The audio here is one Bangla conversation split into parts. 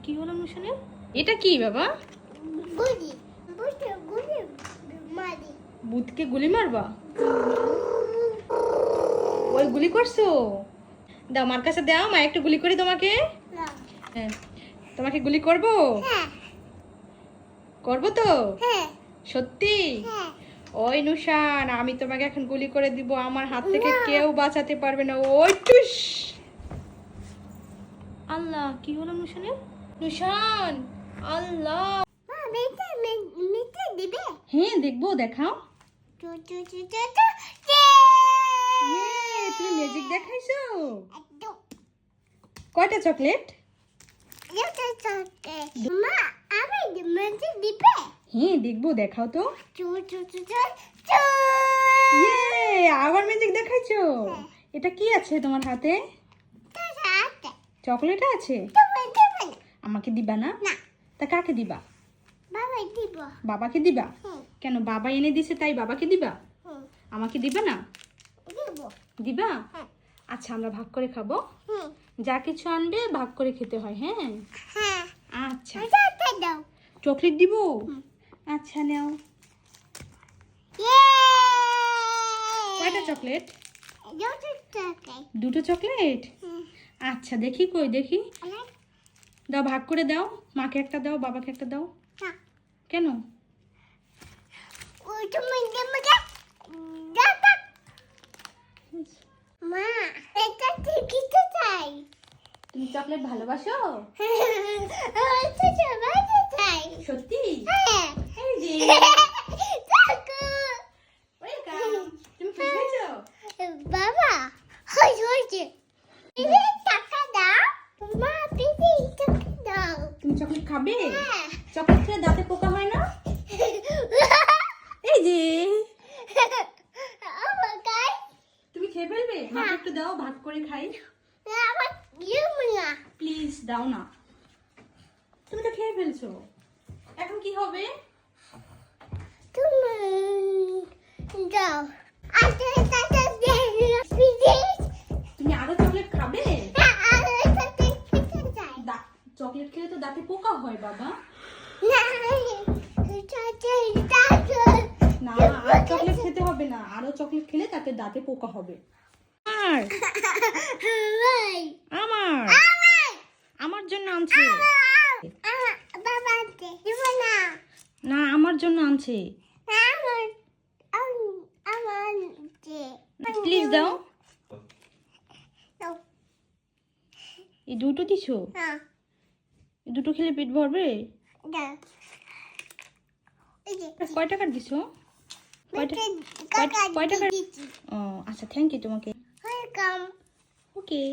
কি হলো নুশানের? এটা কি বাবা? গুলি বুঝতে গুলি মারি ভূতকে গুলি মারবা? ওই গুলি করছো? দাও মার কাছে দাও, মা একটু গুলি করি তোমাকে। না হ্যাঁ, তোমাকে গুলি করব? হ্যাঁ করব তো? হ্যাঁ সত্যি? হ্যাঁ ওই নুশান, আমি তোমাকে এখন গুলি করে দিব, আমার হাত থেকে কেউ বাঁচাতে পারবে না। ওই টুস! আল্লাহ, কি হলো নুশানের? নুশান, আল্লাহ! মা মেতে মেতে দিবে হ্যাঁ দেখবো, দেখাও। টু টু টু টু টু ইয়ে, তুমি ম্যাজিক দেখাইছো? একদম কয়টা চকলেট? এটা চকে মা আমি মেতে দিবে হ্যাঁ দেখবো, দেখাও তো। টু টু টু টু টু ইয়ে, আবার ম্যাজিক দেখাইছো? এটা কি আছে তোমার হাতে? তাতে চকলেট আছে? তুমি দিবে আমাকে দিবা না? না তা কাকে দিবা? বাবা দিব বাবাকে দিবা? হুম কেন, বাবা এনে দিছে তাই বাবাকে দিবা? হুম আমাকে দিবা না? দিব দিবা? হ্যাঁ আচ্ছা, আমরা ভাগ করে খাবো। হুম যা কিছু আনবে ভাগ করে খেতে হয়। হ্যাঁ হ্যাঁ আচ্ছা। তাতে দাও চকলেট দিব? আচ্ছা নাও। ইয়ে কয়টা চকলেট? দুটো চকে দুটো চকলেট? আচ্ছা দেখি, কই দেখি। অনেক দাও, ভাগ করে দাও। মাকে একটা দাও, বাবাকে একটা দাও। না কেন? ওই তুমি দেবে দাদা মা এটা ঠিক চাই তুমি চকলেট ভালোবাসো? এটা সবাই চাই সত্যি? হ্যাঁ এই যে, চাকু ওয়েলকাম। তুমি কি খাইছো? বাবা হয়েছে দিদি টাকা দাও মা দিদি টাকা দাও তুমি চকলেট খাবে? হ্যাঁ চকলেট খেলে দাঁতে পোকা হয় না? এই যে, আমার গাই তুমি খেয়ে ফেলবে? মাকে একটু দাও, ভাগ করে খাই। আমার ইউমিয়া প্লিজ দাও না। তুমি তো খেয়ে ফেলছো, এখন কি হবে? তুমি দাও আচ্ছা টাকা দিয়ে প্লিজ তুমি আরো চকলেট খাবে? আর এটা খেতে চাই চকলেট খেলে তো দাঁতে পোকা হয় বাবা। না না, আর চকলেট খেতে হবে না, আরো চকলেট খেলে তাতে দাঁতে পোকা হবে। আর আমার আমার জন্য আনছে। বাবা দিব না না, আমার জন্য আনছে। আমার প্লিজ দাও। এই দুটো দিছো? এই দুটো খেলে পেট ভরবে? কয় টাকার দিছো? কয় টাকার? ও আচ্ছা, থ্যাংক ইউ তোমাকে। Welcome okay.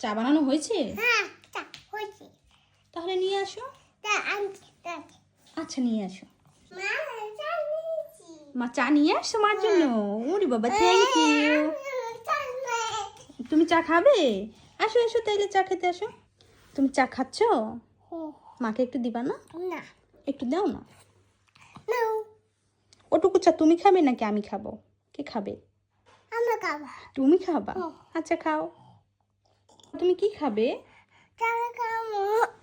চা বানানো হয়েছে? হ্যাঁ হয়েছে তাহলে নিয়ে আসো। আচ্ছা নিয়ে আসো। মা চা নিয়ে আসছো মার জন্য? ওরে বাবা, থ্যাংক ইউ। তুমি চা খাবে? আসো এসো, তাইলে চা খেতে আসো। তুমি চা খাচ্ছো? মাকে একটু দিবা না? না একটু দাও না। ওটুকু চা তুমি খাবে নাকি আমি খাবো? কে খাবে? আমরা খাবো তুমি খাবা? আচ্ছা খাও। তুমি কি খাবে?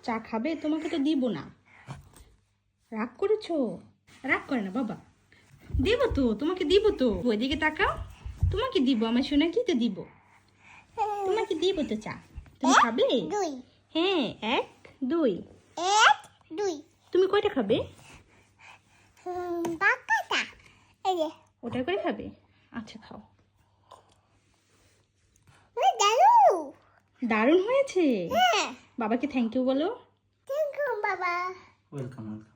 চা খাবে? তোমাকে তো দিব না। রাগ করেছো? রাগ করে না বাবা, দিব তো, তোমাকে দিব তো। ওইদিকে তাকাও, তোমাকে দিব, আমার সোনা কি তো দিব, তোমাকে দিব তো চা। তুমি খাবে? দুই হ্যাঁ, 1 2। 1 2 তুমি কয়টা খাবে? বাকাটা এই যে ওটা করে খাবে? আচ্ছা খাও। দাদু দারুণ হয়েছে। হ্যাঁ বাবাকে থ্যাংক ইউ বলো। থ্যাংক ইউ বাবা ওয়েলকাম ওয়েলকাম।